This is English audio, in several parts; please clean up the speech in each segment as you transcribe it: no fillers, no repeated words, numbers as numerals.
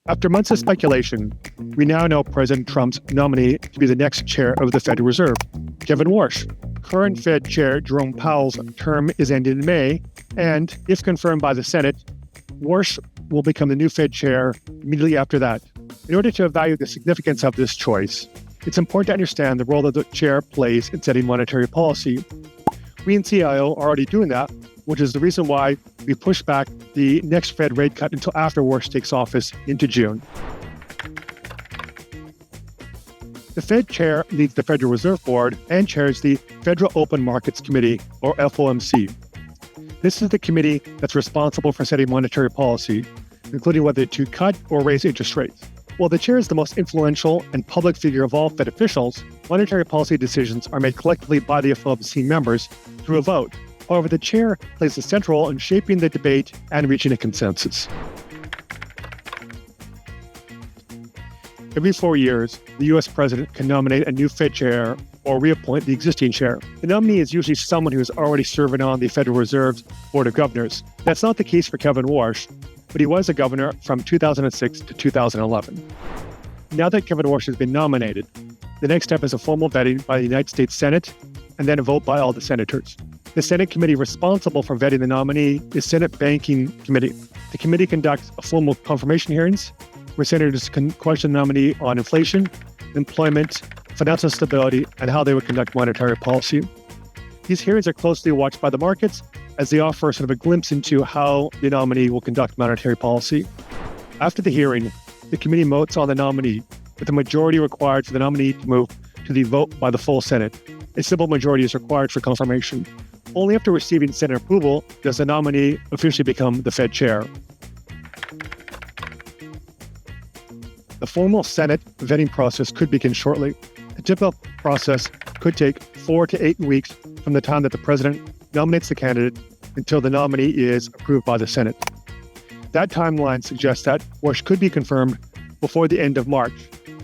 After months of speculation, we now know President Trump's nominee to be the next chair of the Federal Reserve, Kevin Warsh. Current Fed Chair Jerome Powell's term is ending in May, and if confirmed by the Senate, Warsh will become the new Fed chair immediately after that. In order to evaluate the significance of this choice, it's important to understand the role that the chair plays in setting monetary policy. We in CIO are already doing that, which is the reason why we pushed back the next Fed rate cut until after Warsh takes office into June. The Fed chair leads the Federal Reserve Board and chairs the Federal Open Markets Committee, or FOMC. This is the committee that's responsible for setting monetary policy, including whether to cut or raise interest rates. While the chair is the most influential and public figure of all Fed officials, monetary policy decisions are made collectively by the FOMC members through a vote. However, the chair plays a central role in shaping the debate and reaching a consensus. Every 4 years, the U.S. president can nominate a new Fed chair or reappoint the existing chair. The nominee is usually someone who is already serving on the Federal Reserve's Board of Governors. That's not the case for Kevin Warsh, but he was a governor from 2006 to 2011. Now that Kevin Warsh has been nominated, the next step is a formal vetting by the United States Senate and then a vote by all the senators. The Senate committee responsible for vetting the nominee is Senate Banking Committee. The committee conducts formal confirmation hearings where senators can question the nominee on inflation, employment, financial stability, and how they would conduct monetary policy. These hearings are closely watched by the markets as they offer sort of a glimpse into how the nominee will conduct monetary policy. After the hearing, the committee votes on the nominee, with a majority required for the nominee to move to the vote by the full Senate. A simple majority is required for confirmation. Only after receiving Senate approval does the nominee officially become the Fed chair. The formal Senate vetting process could begin shortly. The typical process could take 4 to 8 weeks from the time that the president nominates the candidate until the nominee is approved by the Senate. That timeline suggests that Warsh could be confirmed before the end of March,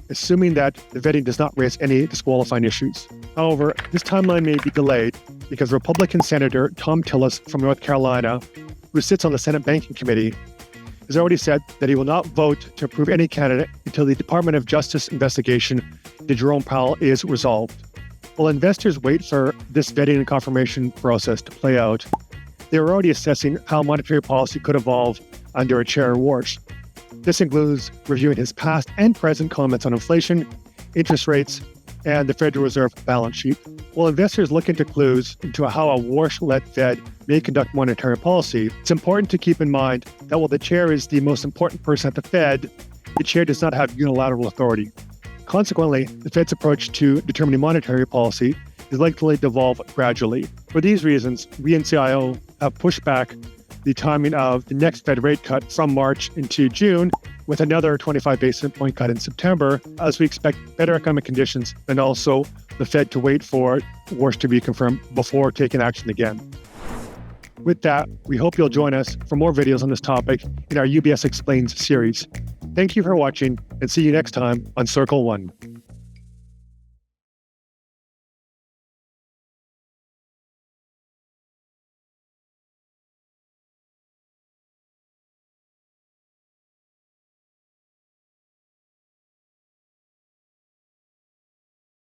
assuming that the vetting does not raise any disqualifying issues. However, this timeline may be delayed because Republican Senator Tom Tillis from North Carolina, who sits on the Senate Banking Committee, has already said that he will not vote to approve any candidate until the Department of Justice investigation into Jerome Powell is resolved. While investors wait for this vetting and confirmation process to play out, they are already assessing how monetary policy could evolve under a chair Warsh. This includes reviewing his past and present comments on inflation, interest rates, and the Federal Reserve balance sheet. While investors look into clues into how a Warsh-led Fed may conduct monetary policy, it's important to keep in mind that while the chair is the most important person at the Fed, the chair does not have unilateral authority. Consequently, the Fed's approach to determining monetary policy is likely to evolve gradually. For these reasons, we in CIO have pushed back the timing of the next Fed rate cut from March into June, with another 25 basis point cut in September, as we expect better economic conditions and also the Fed to wait for Warsh to be confirmed before taking action again. With that, we hope you'll join us for more videos on this topic in our UBS Explains series. Thank you for watching, and see you next time on Circle One.